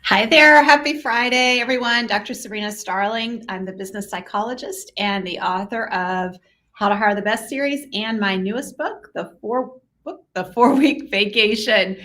Hi there. Happy Friday, everyone. Dr. Sabrina Starling. I'm the business psychologist and the author of How to Hire the Best series and my newest book, The 4-Week Vacation.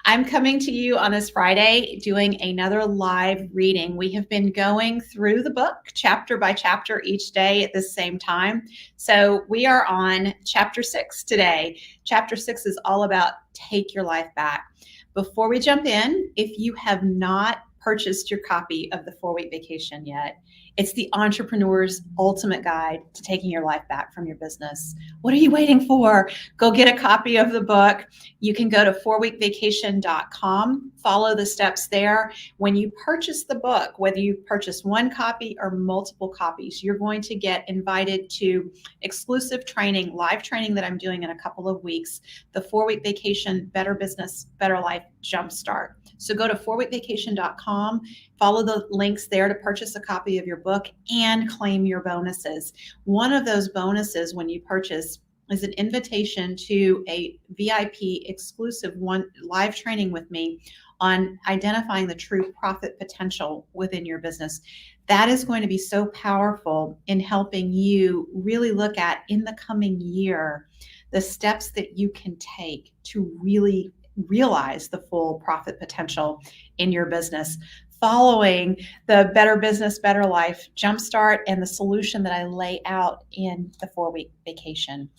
I'm coming to you on this Friday doing another live reading. We have been going through the book chapter by chapter each day at the same time. So we are on chapter 6 today. Chapter 6 is all about take your life back. Before we jump in, if you have not purchased your copy of the 4-Week Vacation yet, it's the entrepreneur's ultimate guide to taking your life back from your business. What are you waiting for? Go get a copy of the book. You can go to 4weekvacation.com, follow the steps there. When you purchase the book, whether you purchase one copy or multiple copies, you're going to get invited to exclusive training, live training that I'm doing in a couple of weeks, the 4-Week Vacation Better Business, Better Life Jumpstart. So go to 4weekvacation.com, follow the links there to purchase a copy of your book and claim your bonuses. One of those bonuses when you purchase is an invitation to a VIP exclusive live training with me on identifying the true profit potential within your business. That is going to be so powerful in helping you really look at in the coming year the steps that you can take to really realize the full profit potential in your business, following the Better Business, Better Life Jumpstart and the solution that I lay out in the 4-Week Vacation.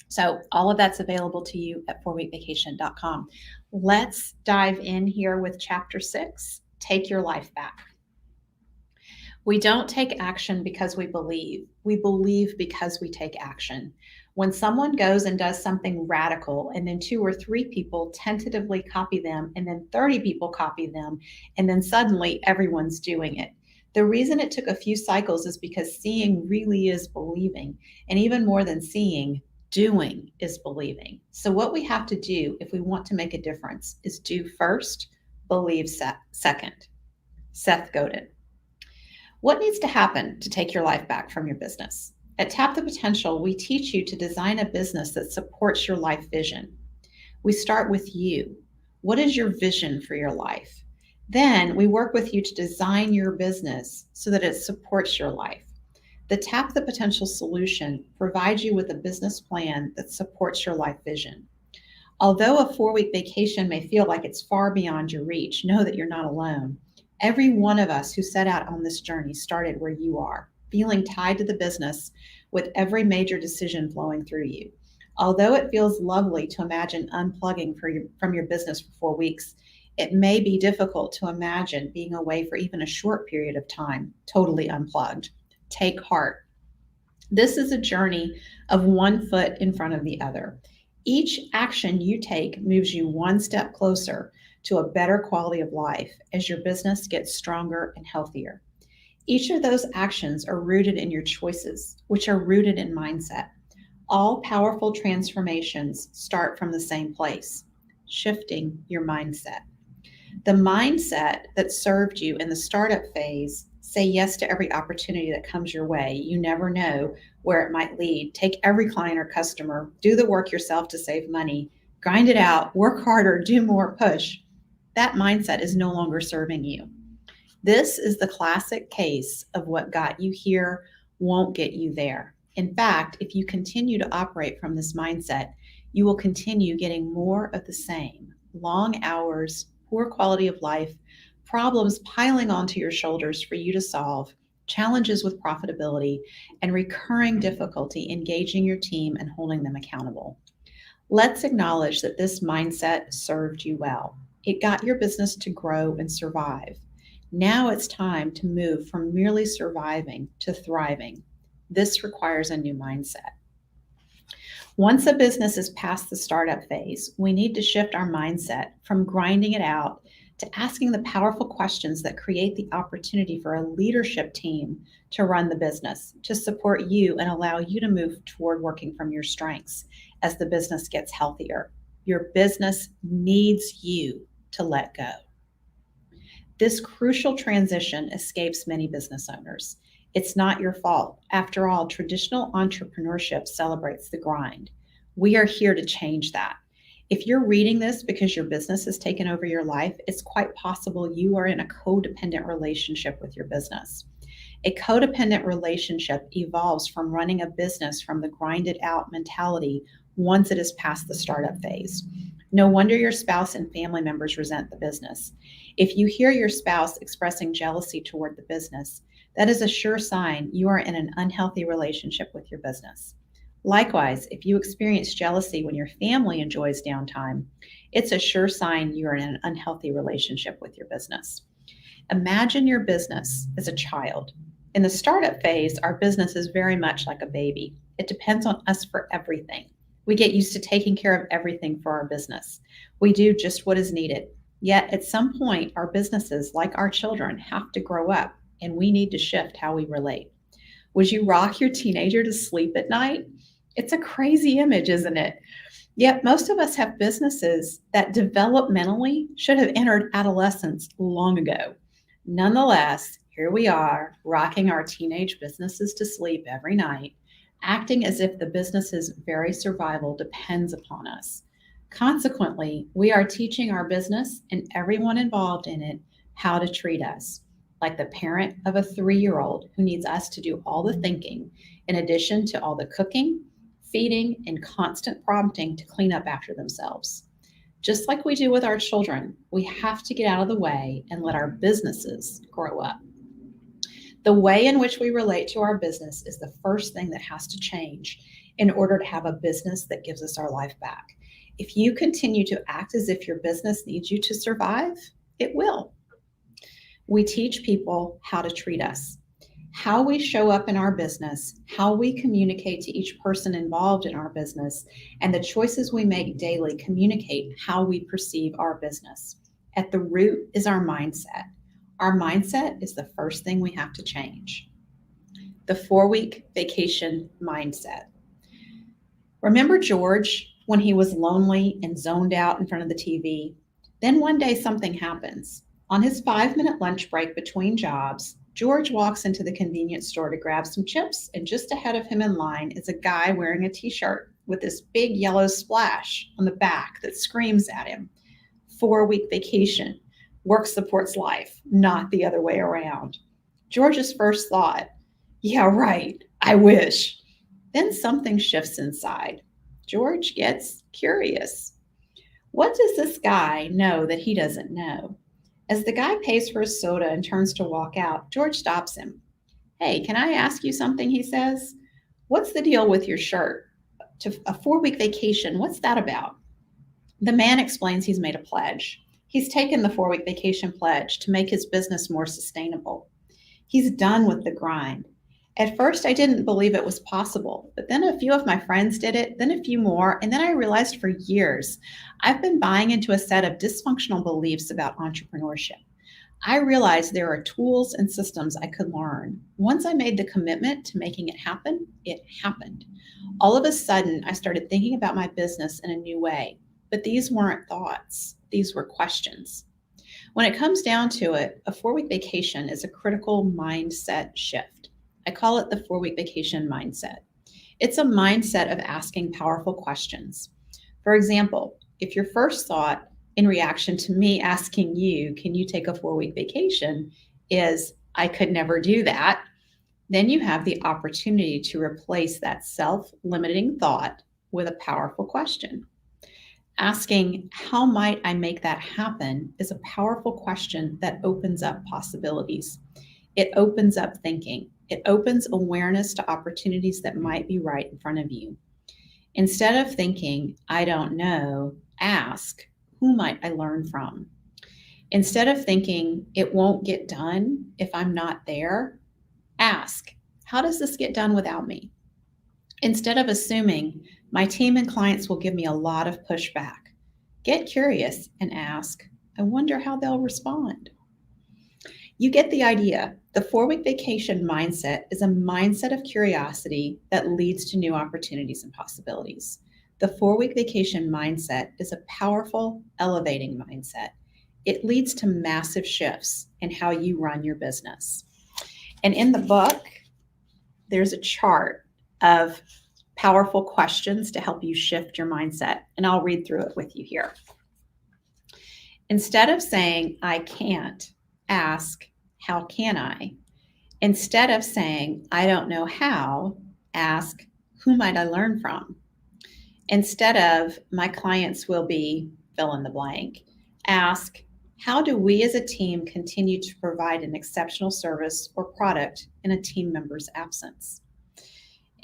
So all of that's available to you at 4weekvacation.com. Let's dive in here with chapter 6, Take Your Life Back. We don't take action because we believe. We believe because we take action. When someone goes and does something radical and then 2 or 3 people tentatively copy them and then 30 people copy them and then suddenly everyone's doing it. The reason it took a few cycles is because seeing really is believing. And even more than seeing, doing is believing. So what we have to do if we want to make a difference is do first, believe second. Seth Godin. What needs to happen to take your life back from your business? At Tap the Potential, we teach you to design a business that supports your life vision. We start with you. What is your vision for your life? Then we work with you to design your business so that it supports your life. The Tap the Potential solution provides you with a business plan that supports your life vision. Although a 4-week vacation may feel like it's far beyond your reach, know that you're not alone. Every one of us who set out on this journey started where you are, feeling tied to the business with every major decision flowing through you. Although it feels lovely to imagine unplugging from your business for 4 weeks, it may be difficult to imagine being away for even a short period of time, totally unplugged. Take heart. This is a journey of one foot in front of the other. Each action you take moves you one step closer to a better quality of life as your business gets stronger and healthier. Each of those actions are rooted in your choices, which are rooted in mindset. All powerful transformations start from the same place, shifting your mindset. The mindset that served you in the startup phase, say yes to every opportunity that comes your way. You never know where it might lead. Take every client or customer, do the work yourself to save money, grind it out, work harder, do more, push. That mindset is no longer serving you. This is the classic case of what got you here won't get you there. In fact, if you continue to operate from this mindset, you will continue getting more of the same. Long hours, poor quality of life, problems piling onto your shoulders for you to solve, challenges with profitability, and recurring difficulty engaging your team and holding them accountable. Let's acknowledge that this mindset served you well. It got your business to grow and survive. Now it's time to move from merely surviving to thriving. This requires a new mindset. Once a business is past the startup phase, we need to shift our mindset from grinding it out to asking the powerful questions that create the opportunity for a leadership team to run the business, to support you and allow you to move toward working from your strengths as the business gets healthier. Your business needs you to let go. This crucial transition escapes many business owners. It's not your fault. After all, traditional entrepreneurship celebrates the grind. We are here to change that. If you're reading this because your business has taken over your life, it's quite possible you are in a codependent relationship with your business. A codependent relationship evolves from running a business from the grinded out mentality once it is past the startup phase. No wonder your spouse and family members resent the business. If you hear your spouse expressing jealousy toward the business, that is a sure sign you are in an unhealthy relationship with your business. Likewise, if you experience jealousy when your family enjoys downtime, it's a sure sign you are in an unhealthy relationship with your business. Imagine your business as a child. In the startup phase, our business is very much like a baby. It depends on us for everything. We get used to taking care of everything for our business. We do just what is needed. Yet at some point, our businesses, like our children, have to grow up, and we need to shift how we relate. Would you rock your teenager to sleep at night? It's a crazy image, isn't it? Yet most of us have businesses that developmentally should have entered adolescence long ago. Nonetheless, here we are, rocking our teenage businesses to sleep every night, acting as if the business's very survival depends upon us. Consequently, we are teaching our business and everyone involved in it how to treat us, like the parent of a 3-year-old who needs us to do all the thinking, in addition to all the cooking, feeding, and constant prompting to clean up after themselves. Just like we do with our children, we have to get out of the way and let our businesses grow up. The way in which we relate to our business is the first thing that has to change in order to have a business that gives us our life back. If you continue to act as if your business needs you to survive, it will. We teach people how to treat us. How we show up in our business, how we communicate to each person involved in our business, and the choices we make daily communicate how we perceive our business. At the root is our mindset. Our mindset is the first thing we have to change. The 4-week vacation mindset. Remember George when he was lonely and zoned out in front of the TV? Then one day something happens. On his 5-minute lunch break between jobs, George walks into the convenience store to grab some chips, and just ahead of him in line is a guy wearing a t-shirt with this big yellow splash on the back that screams at him, 4-week vacation. Work supports life, not the other way around. George's first thought, yeah, right, I wish. Then something shifts inside. George gets curious. What does this guy know that he doesn't know? As the guy pays for his soda and turns to walk out, George stops him. Hey, can I ask you something? He says. What's the deal with your shirt? To a 4-week vacation, what's that about? The man explains he's made a pledge. He's taken the 4-week vacation pledge to make his business more sustainable. He's done with the grind. At first, I didn't believe it was possible, but then a few of my friends did it, then a few more, and then I realized for years I've been buying into a set of dysfunctional beliefs about entrepreneurship. I realized there are tools and systems I could learn. Once I made the commitment to making it happen, it happened. All of a sudden, I started thinking about my business in a new way, but these weren't thoughts, these were questions. When it comes down to it, a 4-week vacation is a critical mindset shift. I call it the 4-week vacation mindset. It's a mindset of asking powerful questions. For example, if your first thought in reaction to me asking you, can you take a 4-week vacation, is, I could never do that, then you have the opportunity to replace that self-limiting thought with a powerful question. Asking, how might I make that happen, is a powerful question that opens up possibilities. It opens up thinking. It opens awareness to opportunities that might be right in front of you. Instead of thinking, I don't know, ask, who might I learn from? Instead of thinking, it won't get done if I'm not there, ask, how does this get done without me? Instead of assuming, my team and clients will give me a lot of pushback, get curious and ask, I wonder how they'll respond. You get the idea. The 4-week vacation mindset is a mindset of curiosity that leads to new opportunities and possibilities. The 4-week vacation mindset is a powerful, elevating mindset. It leads to massive shifts in how you run your business. And in the book, there's a chart of powerful questions to help you shift your mindset. And I'll read through it with you here. Instead of saying, I can't, ask, how can I? Instead of saying, I don't know how, ask, who might I learn from? Instead of, my clients will be, fill in the blank, ask, how do we as a team continue to provide an exceptional service or product in a team member's absence?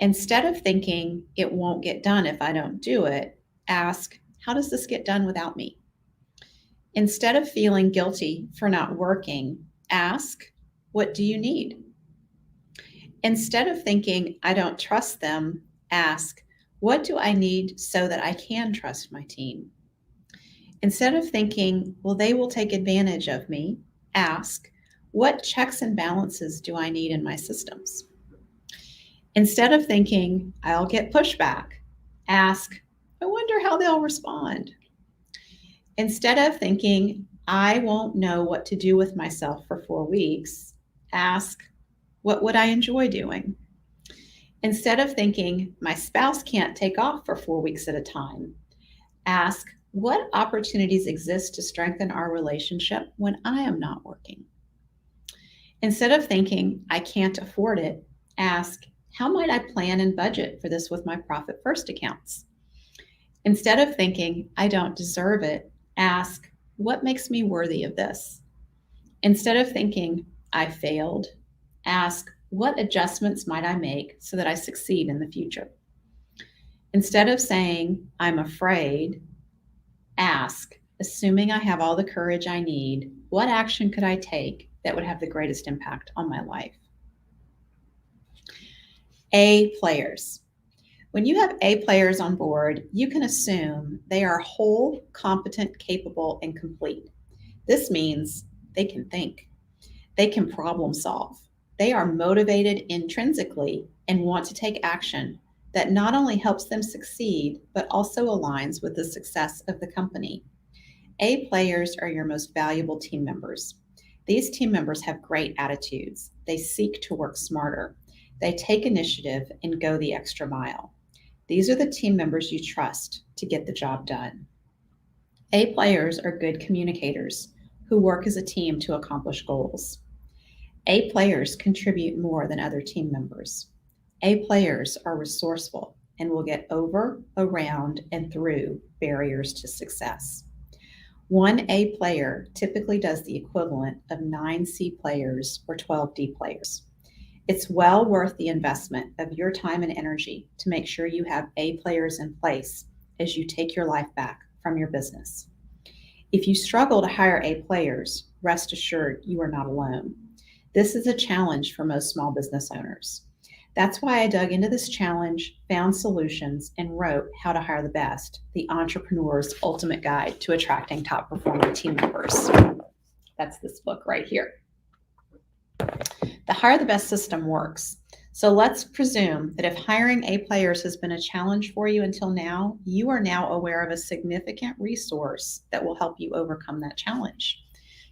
Instead of thinking, it won't get done if I don't do it, ask, how does this get done without me? Instead of feeling guilty for not working, ask, what do you need? Instead of thinking, I don't trust them, ask, what do I need so that I can trust my team? Instead of thinking, well, they will take advantage of me, ask, what checks and balances do I need in my systems? Instead of thinking, I'll get pushback, ask, I wonder how they'll respond. Instead of thinking, I won't know what to do with myself for 4 weeks, ask, what would I enjoy doing? Instead of thinking, my spouse can't take off for 4 weeks at a time, ask, what opportunities exist to strengthen our relationship when I am not working? Instead of thinking, I can't afford it, ask, how might I plan and budget for this with my Profit First accounts? Instead of thinking, I don't deserve it, ask, what makes me worthy of this? Instead of thinking, I failed, ask, what adjustments might I make so that I succeed in the future? Instead of saying, I'm afraid, ask, assuming I have all the courage I need, what action could I take that would have the greatest impact on my life? A players. When you have A players on board, you can assume they are whole, competent, capable, and complete. This means they can think. They can problem solve. They are motivated intrinsically and want to take action that not only helps them succeed, but also aligns with the success of the company. A players are your most valuable team members. These team members have great attitudes. They seek to work smarter. They take initiative and go the extra mile. These are the team members you trust to get the job done. A players are good communicators who work as a team to accomplish goals. A players contribute more than other team members. A players are resourceful and will get over, around, and through barriers to success. One A player typically does the equivalent of 9 C players or 12 D players. It's well worth the investment of your time and energy to make sure you have A players in place as you take your life back from your business. If you struggle to hire A players, rest assured you are not alone. This is a challenge for most small business owners. That's why I dug into this challenge, found solutions, and wrote How to Hire the Best, the entrepreneur's ultimate guide to attracting top performing team members. That's this book right here. The Hire the Best system works. So let's presume that if hiring A players has been a challenge for you until now, you are now aware of a significant resource that will help you overcome that challenge.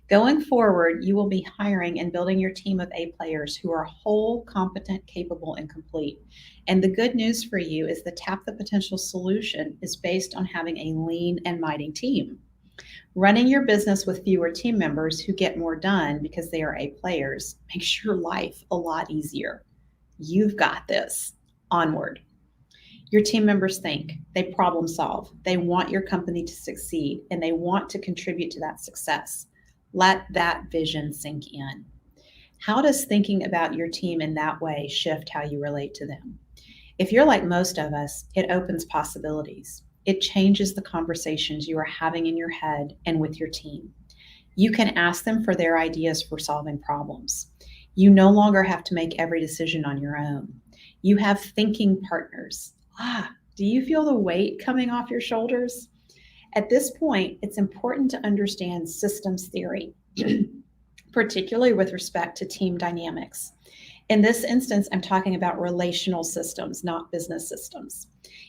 Going forward, you will be hiring and building your team of A players who are whole, competent, capable, and complete. And the good news for you is the Tap the Potential solution is based on having a lean and mighty team. Running your business with fewer team members who get more done because they are A players makes your life a lot easier. You've got this. Onward. Your team members think, they problem solve, they want your company to succeed, and they want to contribute to that success. Let that vision sink in. How does thinking about your team in that way shift how you relate to them? If you're like most of us, it opens possibilities. It changes the conversations you are having in your head and with your team. You can ask them for their ideas for solving problems. You no longer have to make every decision on your own. You have thinking partners. Do you feel the weight coming off your shoulders? At this point, it's important to understand systems theory, particularly with respect to team dynamics. In this instance, I'm talking about relational systems, not business systems.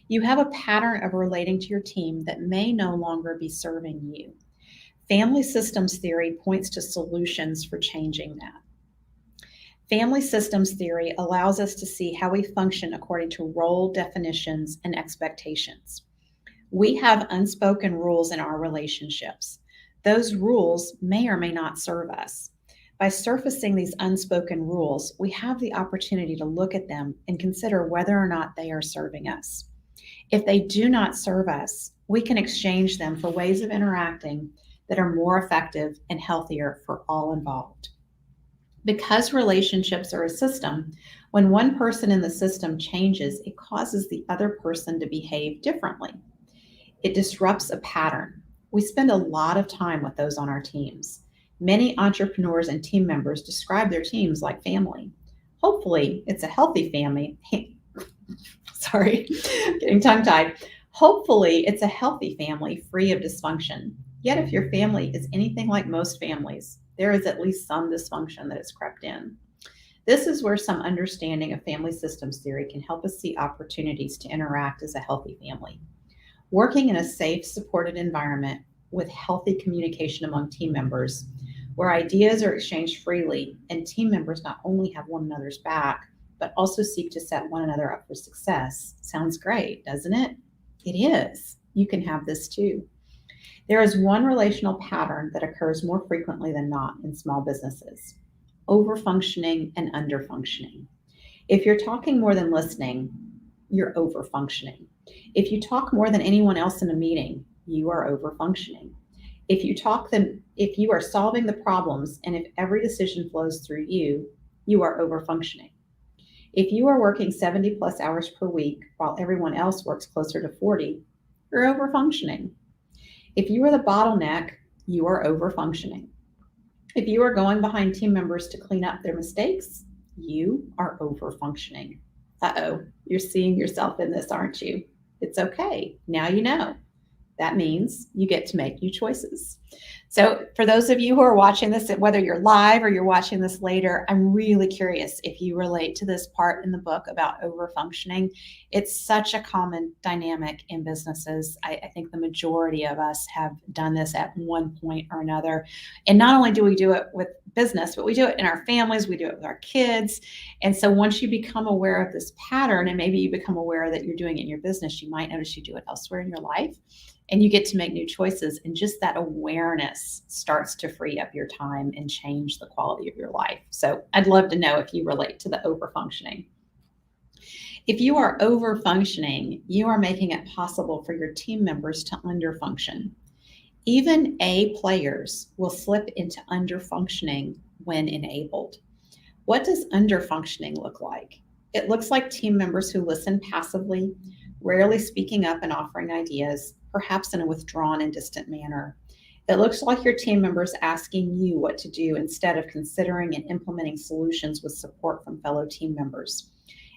You have a pattern of relating to your team that may no longer be serving you. Family systems theory points to solutions for changing that. Family systems theory allows us to see how we function according to role definitions and expectations. We have unspoken rules in our relationships. Those rules may or may not serve us. By surfacing these unspoken rules, we have the opportunity to look at them and consider whether or not they are serving us. If they do not serve us, we can exchange them for ways of interacting that are more effective and healthier for all involved. Because relationships are a system, when one person in the system changes, it causes the other person to behave differently. It disrupts a pattern. We spend a lot of time with those on our teams. Many entrepreneurs and team members describe their teams like family. Hopefully, it's a healthy family. Sorry, getting tongue tied. Hopefully, it's a healthy family free of dysfunction. Yet, if your family is anything like most families, there is at least some dysfunction that has crept in. This is where some understanding of family systems theory can help us see opportunities to interact as a healthy family. Working in a safe, supported environment with healthy communication among team members, where ideas are exchanged freely and team members not only have one another's back, but also seek to set one another up for success. Sounds great, doesn't it? It is. You can have this too. There is one relational pattern that occurs more frequently than not in small businesses: overfunctioning and underfunctioning. If you're talking more than listening, you're overfunctioning. If you talk more than anyone else in a meeting, you are overfunctioning. If you are solving the problems and if every decision flows through you, you are overfunctioning. If you are working 70 plus hours per week while everyone else works closer to 40, you're overfunctioning. If you are the bottleneck, you are overfunctioning. If you are going behind team members to clean up their mistakes, you are overfunctioning. Uh-oh, you're seeing yourself in this, aren't you? It's okay. Now you know. That means you get to make new choices. So for those of you who are watching this, whether you're live or you're watching this later, I'm really curious if you relate to this part in the book about overfunctioning. It's such a common dynamic in businesses. I think the majority of us have done this at one point or another. And not only do we do it with business, but we do it in our families, we do it with our kids. And so once you become aware of this pattern, and maybe you become aware that you're doing it in your business, you might notice you do it elsewhere in your life. And you get to make new choices. And just that awareness starts to free up your time and change the quality of your life. So I'd love to know if you relate to the overfunctioning. If you are overfunctioning, you are making it possible for your team members to underfunction. Even A players will slip into underfunctioning when enabled. What does underfunctioning look like? It looks like team members who listen passively, rarely speaking up and offering ideas, perhaps in a withdrawn and distant manner. It looks like your team members asking you what to do instead of considering and implementing solutions with support from fellow team members.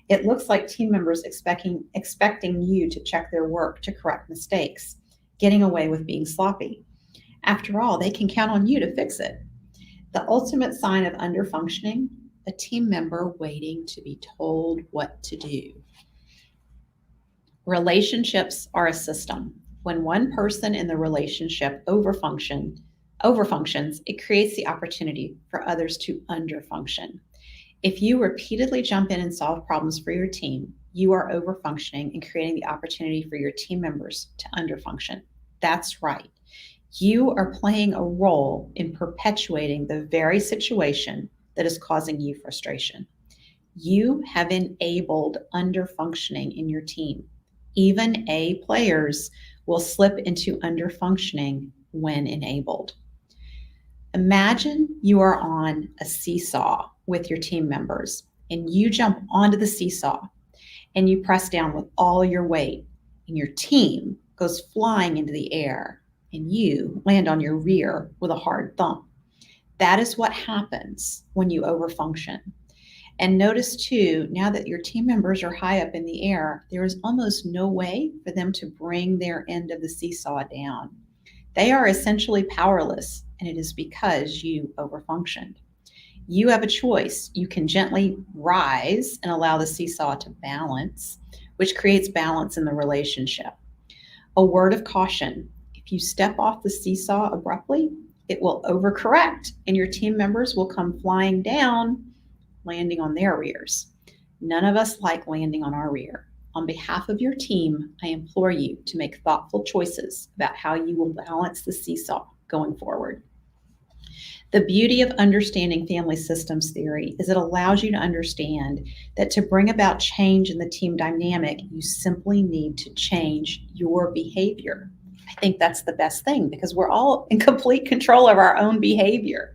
It looks like team members expecting you to check their work to correct mistakes, getting away with being sloppy. After all, they can count on you to fix it. The ultimate sign of underfunctioning: a team member waiting to be told what to do. Relationships are a system. When one person in the relationship overfunctions, it creates the opportunity for others to underfunction. If you repeatedly jump in and solve problems for your team, you are overfunctioning and creating the opportunity for your team members to underfunction. That's right. You are playing a role in perpetuating the very situation that is causing you frustration. You have enabled underfunctioning in your team. Even A players will slip into underfunctioning when enabled. Imagine you are on a seesaw with your team members and you jump onto the seesaw and you press down with all your weight and your team goes flying into the air and you land on your rear with a hard thump. That is what happens when you overfunction. And notice too, now that your team members are high up in the air, there is almost no way for them to bring their end of the seesaw down. They are essentially powerless, and it is because you overfunctioned. You have a choice. You can gently rise and allow the seesaw to balance, which creates balance in the relationship. A word of caution: if you step off the seesaw abruptly, it will overcorrect and your team members will come flying down landing on their rears. None of us like landing on our rear. On behalf of your team, I implore you to make thoughtful choices about how you will balance the seesaw going forward. The beauty of understanding family systems theory is it allows you to understand that to bring about change in the team dynamic, you simply need to change your behavior. I think that's the best thing because we're all in complete control of our own behavior.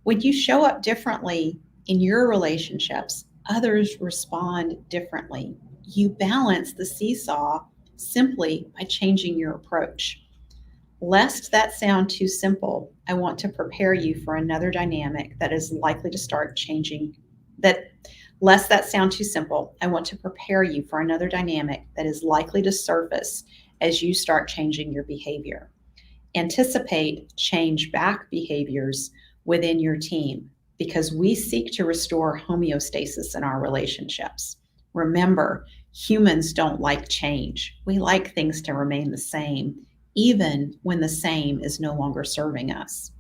When you show up differently in your relationships, others respond differently. You balance the seesaw simply by changing your approach. Lest that sound too simple, I want to prepare you for another dynamic that is likely to start changing. Lest that sound too simple, I want to prepare you for another dynamic that is likely to surface as you start changing your behavior. Anticipate change back behaviors within your team because we seek to restore homeostasis in our relationships. Remember, humans don't like change. We like things to remain the same, even when the same is no longer serving us.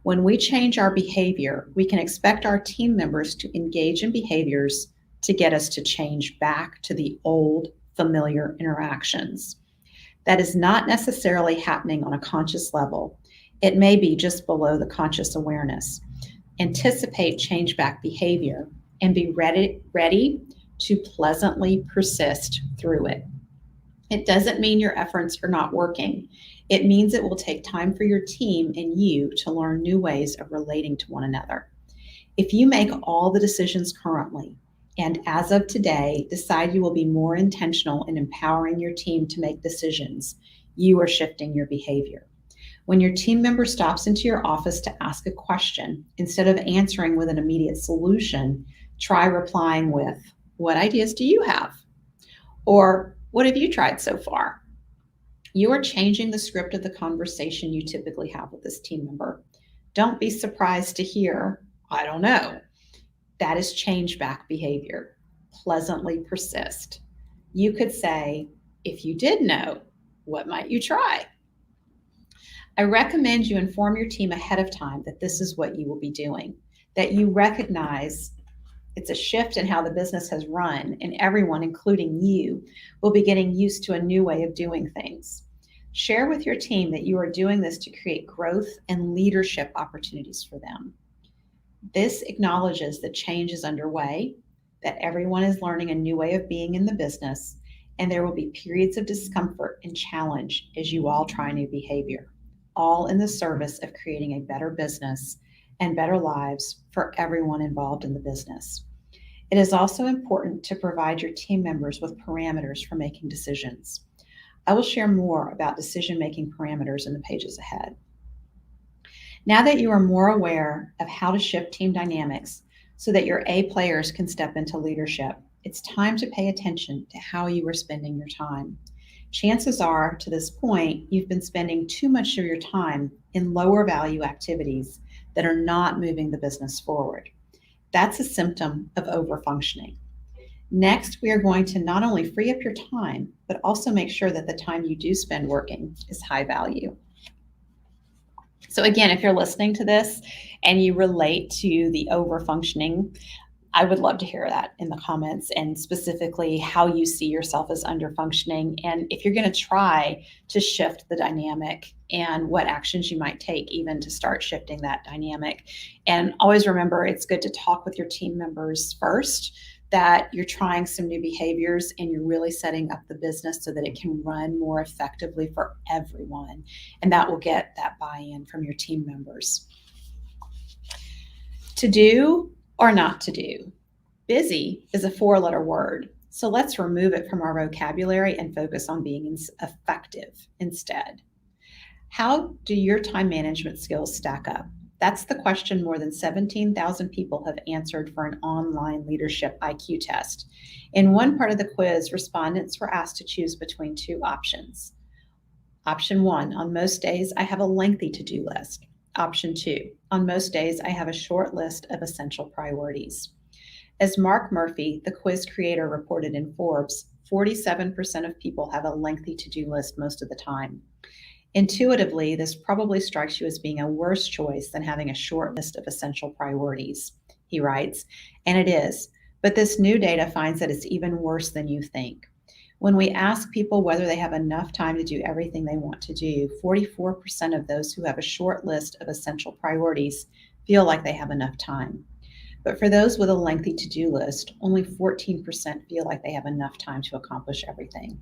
When we change our behavior, we can expect our team members to engage in behaviors to get us to change back to the old familiar interactions. That is not necessarily happening on a conscious level. It may be just below the conscious awareness. Anticipate change back behavior and be ready to pleasantly persist through it. It doesn't mean your efforts are not working. It means it will take time for your team and you to learn new ways of relating to one another. If you make all the decisions currently, and as of today, decide you will be more intentional in empowering your team to make decisions, you are shifting your behavior. When your team member stops into your office to ask a question, instead of answering with an immediate solution, try replying with, "What ideas do you have?" Or, "What have you tried so far?" You are changing the script of the conversation you typically have with this team member. Don't be surprised to hear, "I don't know." That is change back behavior. Pleasantly persist. You could say, "If you did know, what might you try?" I recommend you inform your team ahead of time that this is what you will be doing, that you recognize it's a shift in how the business has run, and everyone, including you, will be getting used to a new way of doing things. Share with your team that you are doing this to create growth and leadership opportunities for them. This acknowledges that change is underway, that everyone is learning a new way of being in the business, and there will be periods of discomfort and challenge as you all try new behavior, all in the service of creating a better business and better lives for everyone involved in the business. It is also important to provide your team members with parameters for making decisions. I will share more about decision-making parameters in the pages ahead. Now that you are more aware of how to shift team dynamics so that your A players can step into leadership, it's time to pay attention to how you are spending your time. Chances are, to this point, you've been spending too much of your time in lower value activities that are not moving the business forward. That's a symptom of overfunctioning. Next, we are going to not only free up your time, but also make sure that the time you do spend working is high value. So again, if you're listening to this and you relate to the overfunctioning, I would love to hear that in the comments, and specifically how you see yourself as underfunctioning, and if you're going to try to shift the dynamic and what actions you might take even to start shifting that dynamic. And always remember, it's good to talk with your team members first, that you're trying some new behaviors and you're really setting up the business so that it can run more effectively for everyone. And that will get that buy-in from your team members. To do or not to do. Busy is a 4-letter word, so let's remove it from our vocabulary and focus on being effective instead. How do your time management skills stack up? That's the question more than 17,000 people have answered for an online leadership IQ test. In one part of the quiz, respondents were asked to choose between 2 options. Option 1, on most days, I have a lengthy to-do list. Option 2, on most days, I have a short list of essential priorities. As Mark Murphy, the quiz creator, reported in Forbes, 47% of people have a lengthy to-do list most of the time. Intuitively, this probably strikes you as being a worse choice than having a short list of essential priorities. he writes, and it is. But this new data finds that it's even worse than you think. When we ask people whether they have enough time to do everything they want to do, 44% of those who have a short list of essential priorities feel like they have enough time. But for those with a lengthy to-do list, only 14% feel like they have enough time to accomplish everything.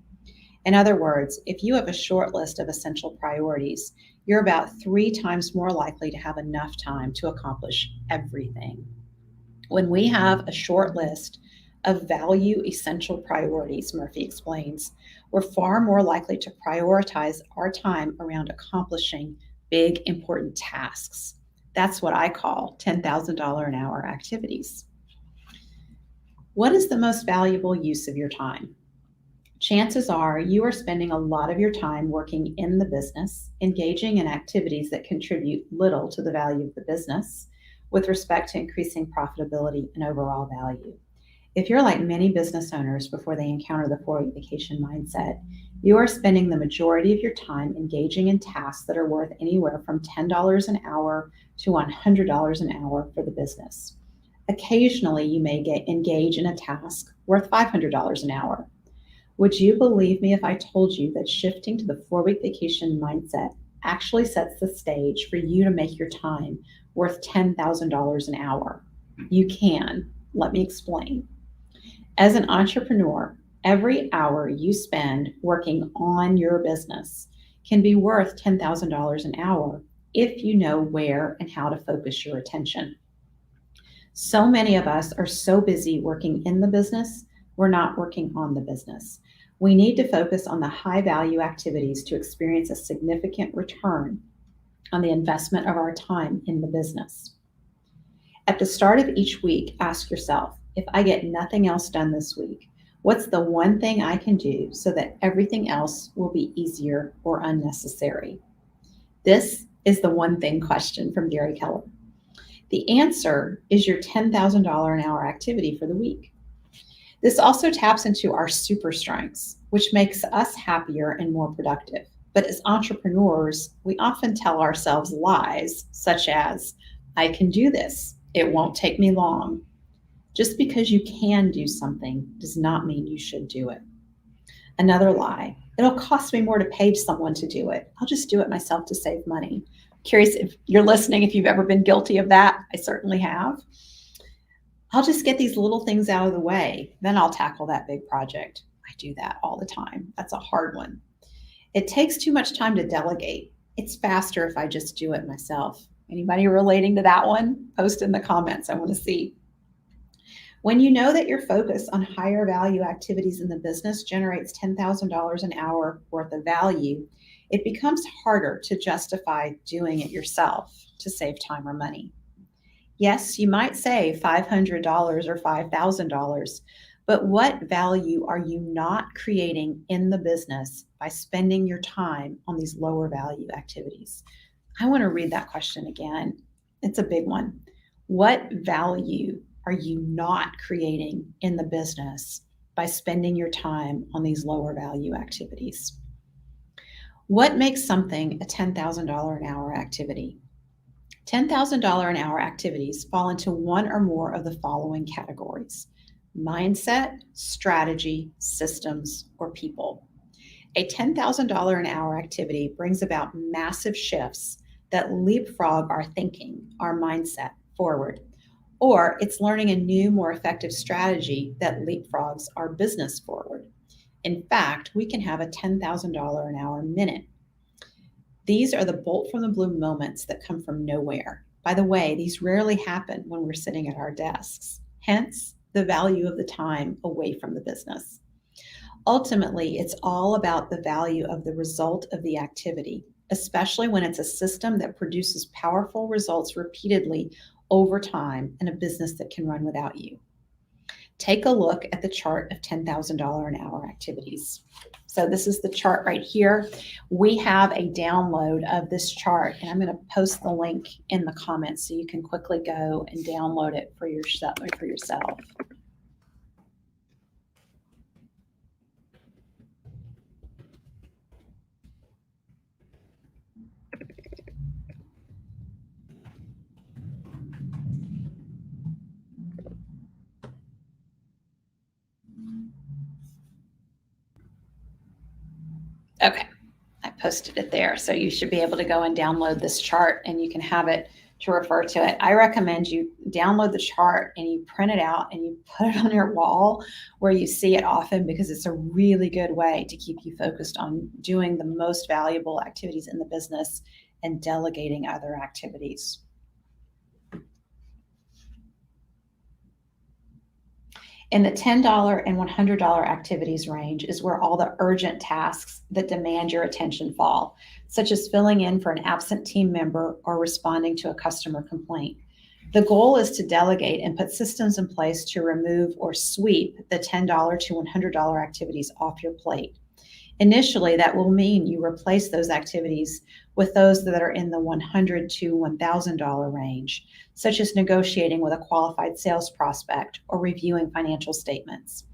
In other words, if you have a short list of essential priorities, you're about 3 times more likely to have enough time to accomplish everything. When we have a short list of value essential priorities, Murphy explains, we're far more likely to prioritize our time around accomplishing big, important tasks. That's what I call $10,000 an hour activities. What is the most valuable use of your time? Chances are you are spending a lot of your time working in the business, engaging in activities that contribute little to the value of the business with respect to increasing profitability and overall value. If you're like many business owners before they encounter the 4-week vacation mindset, you are spending the majority of your time engaging in tasks that are worth anywhere from $10 an hour to $100 an hour for the business. Occasionally, you may engage in a task worth $500 an hour. Would you believe me if I told you that shifting to the 4-week vacation mindset actually sets the stage for you to make your time worth $10,000 an hour? You can. Let me explain. As an entrepreneur, every hour you spend working on your business can be worth $10,000 an hour if you know where and how to focus your attention. So many of us are so busy working in the business, we're not working on the business. We need to focus on the high value activities to experience a significant return on the investment of our time in the business. At the start of each week, ask yourself, if I get nothing else done this week, what's the one thing I can do so that everything else will be easier or unnecessary? This is the one thing question from Gary Keller. The answer is your $10,000 an hour activity for the week. This also taps into our super strengths, which makes us happier and more productive. But as entrepreneurs, we often tell ourselves lies, such as, I can do this. It won't take me long. Just because you can do something does not mean you should do it. Another lie, it'll cost me more to pay someone to do it. I'll just do it myself to save money. Curious if you're listening, if you've ever been guilty of that. I certainly have. I'll just get these little things out of the way, then I'll tackle that big project. I do that all the time. That's a hard one. It takes too much time to delegate. It's faster if I just do it myself. Anybody relating to that one? Post in the comments. I want to see. When you know that your focus on higher value activities in the business generates $10,000 an hour worth of value, it becomes harder to justify doing it yourself to save time or money. Yes, you might say $500 or $5,000, but what value are you not creating in the business by spending your time on these lower value activities? I want to read that question again. It's a big one. What value are you not creating in the business by spending your time on these lower value activities? What makes something a $10,000 an hour activity? $10,000 an hour activities fall into one or more of the following categories: mindset, strategy, systems, or people. A $10,000 an hour activity brings about massive shifts that leapfrog our thinking, our mindset forward, or it's learning a new, more effective strategy that leapfrogs our business forward. In fact, we can have a $10,000 an hour minute. These are the bolt from the blue moments that come from nowhere. By the way, these rarely happen when we're sitting at our desks, hence the value of the time away from the business. Ultimately, it's all about the value of the result of the activity, especially when it's a system that produces powerful results repeatedly over time and a business that can run without you. Take a look at the chart of $10,000 an hour activities. So this is the chart right here. We have a download of this chart, and I'm going to post the link in the comments so you can quickly go and download it for yourself. Okay, I posted it there. So you should be able to go and download this chart and you can have it to refer to it. I recommend you download the chart and you print it out and you put it on your wall where you see it often, because it's a really good way to keep you focused on doing the most valuable activities in the business and delegating other activities. In the $10 and $100 activities range is where all the urgent tasks that demand your attention fall, such as filling in for an absent team member or responding to a customer complaint. The goal is to delegate and put systems in place to remove or sweep the $10 to $100 activities off your plate. Initially, that will mean you replace those activities with those that are in the $100 to $1,000 range, such as negotiating with a qualified sales prospect or reviewing financial statements.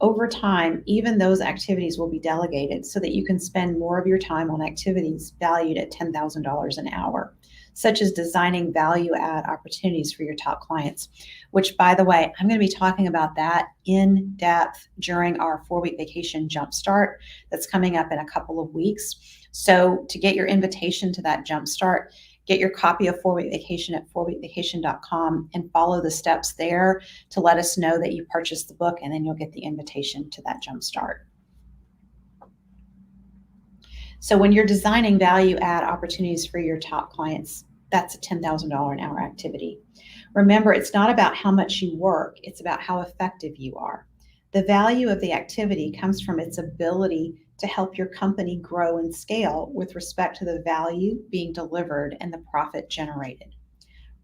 Over time, even those activities will be delegated so that you can spend more of your time on activities valued at $10,000 an hour, such as designing value add opportunities for your top clients, which, by the way, I'm going to be talking about that in depth during our 4-week vacation jumpstart that's coming up in a couple of weeks. So to get your invitation to that jumpstart, get your copy of 4-week vacation at 4weekvacation.com and follow the steps there to let us know that you purchased the book, and then you'll get the invitation to that jumpstart. So when you're designing value add opportunities for your top clients, that's a $10,000 an hour activity. Remember, it's not about how much you work, it's about how effective you are. The value of the activity comes from its ability to help your company grow and scale with respect to the value being delivered and the profit generated.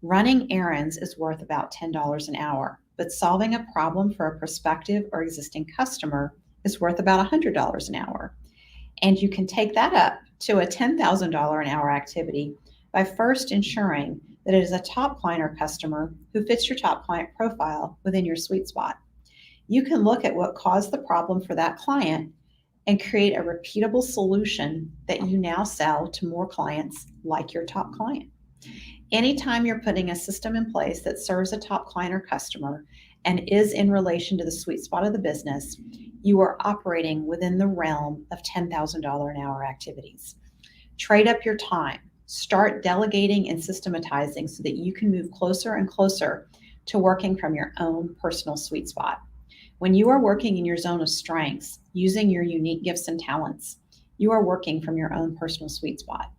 Running errands is worth about $10 an hour, but solving a problem for a prospective or existing customer is worth about $100 an hour. And you can take that up to a $10,000 an hour activity by first ensuring that it is a top client or customer who fits your top client profile within your sweet spot. You can look at what caused the problem for that client and create a repeatable solution that you now sell to more clients like your top client. Anytime you're putting a system in place that serves a top client or customer and is in relation to the sweet spot of the business, you are operating within the realm of $10,000 an hour activities. Trade up your time. Start delegating and systematizing so that you can move closer and closer to working from your own personal sweet spot. When you are working in your zone of strengths, using your unique gifts and talents, you are working from your own personal sweet spot.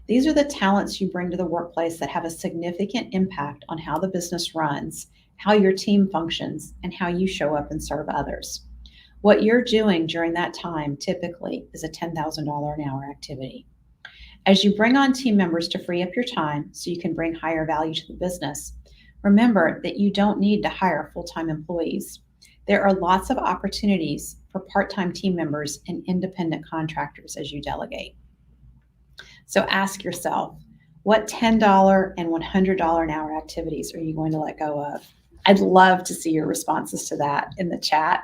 These are the talents you bring to the workplace that have a significant impact on how the business runs, how your team functions, and how you show up and serve others. What you're doing during that time typically is a $10,000 an hour activity. As you bring on team members to free up your time so you can bring higher value to the business, remember that you don't need to hire full-time employees. There are lots of opportunities for part-time team members and independent contractors as you delegate. So ask yourself, what $10 and $100 an hour activities are you going to let go of? I'd love to see your responses to that in the chat.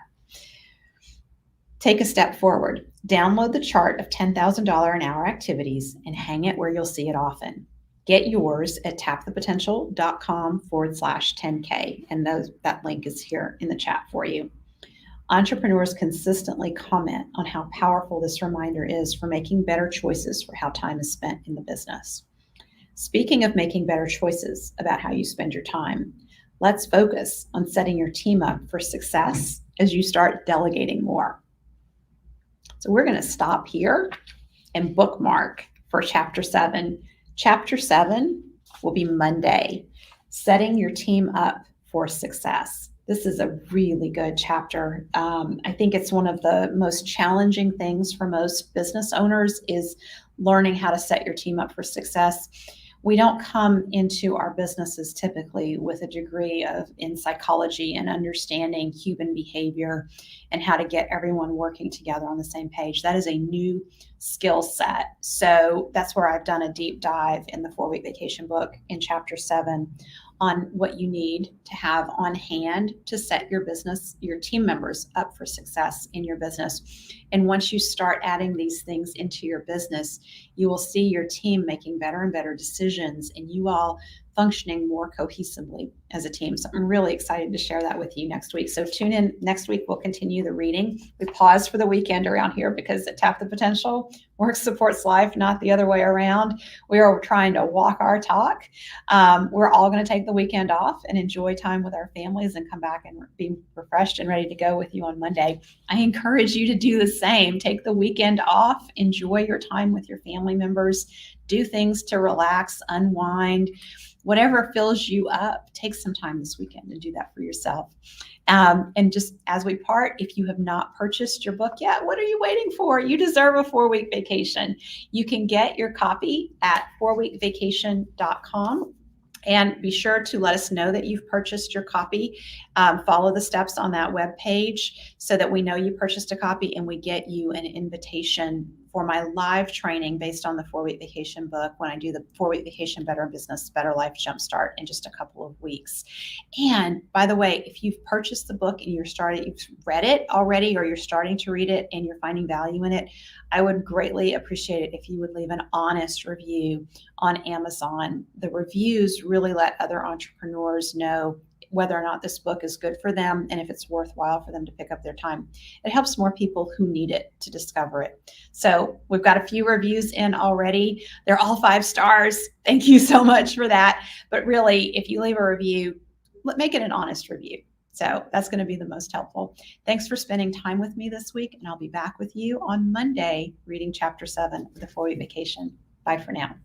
Take a step forward. Download the chart of $10,000 an hour activities and hang it where you'll see it often. Get yours at tapthepotential.com/10K, and that link is here in the chat for you. Entrepreneurs consistently comment on how powerful this reminder is for making better choices for how time is spent in the business. Speaking of making better choices about how you spend your time, let's focus on setting your team up for success as you start delegating more. So we're going to stop here and bookmark for Chapter 7. Chapter 7 will be Monday, setting your team up for success. This is a really good chapter. I think it's one of the most challenging things for most business owners is learning how to set your team up for success. We don't come into our businesses typically with a degree in psychology and understanding human behavior and how to get everyone working together on the same page. That is a new skill set. So that's where I've done a deep dive in the 4-week vacation book in Chapter 7 on what you need to have on hand to set your business, your team members up for success in your business. And once you start adding these things into your business, you will see your team making better and better decisions, and you all functioning more cohesively as a team. So I'm really excited to share that with you next week. So tune in next week. We'll continue the reading. We pause for the weekend around here because at Tap the Potential, work supports life, not the other way around. We are trying to walk our talk. We're all going to take the weekend off and enjoy time with our families and come back and be refreshed and ready to go with you on Monday. I encourage you to do the same. Take the weekend off, enjoy your time with your family members, do things to relax, unwind, whatever fills you up. Take some time this weekend to do that for yourself. And just as we part, if you have not purchased your book yet, what are you waiting for? You deserve a 4-week vacation. You can get your copy at 4weekvacation.com. And be sure to let us know that you've purchased your copy. Follow the steps on that web page so that we know you purchased a copy and we get you an invitation for my live training based on the 4-week vacation book when I do the 4-week vacation Better Business, Better Life Jumpstart in just a couple of weeks. And by the way, if you've purchased the book and you've read it already, or you're starting to read it and you're finding value in it, I would greatly appreciate it if you would leave an honest review on Amazon. The reviews really let other entrepreneurs know whether or not this book is good for them and if it's worthwhile for them to pick up their time. It helps more people who need it to discover it. So we've got a few reviews in already. They're all 5 stars. Thank you so much for that. But really, if you leave a review, make it an honest review. So that's going to be the most helpful. Thanks for spending time with me this week, and I'll be back with you on Monday reading Chapter 7 of the 4-week vacation. Bye for now.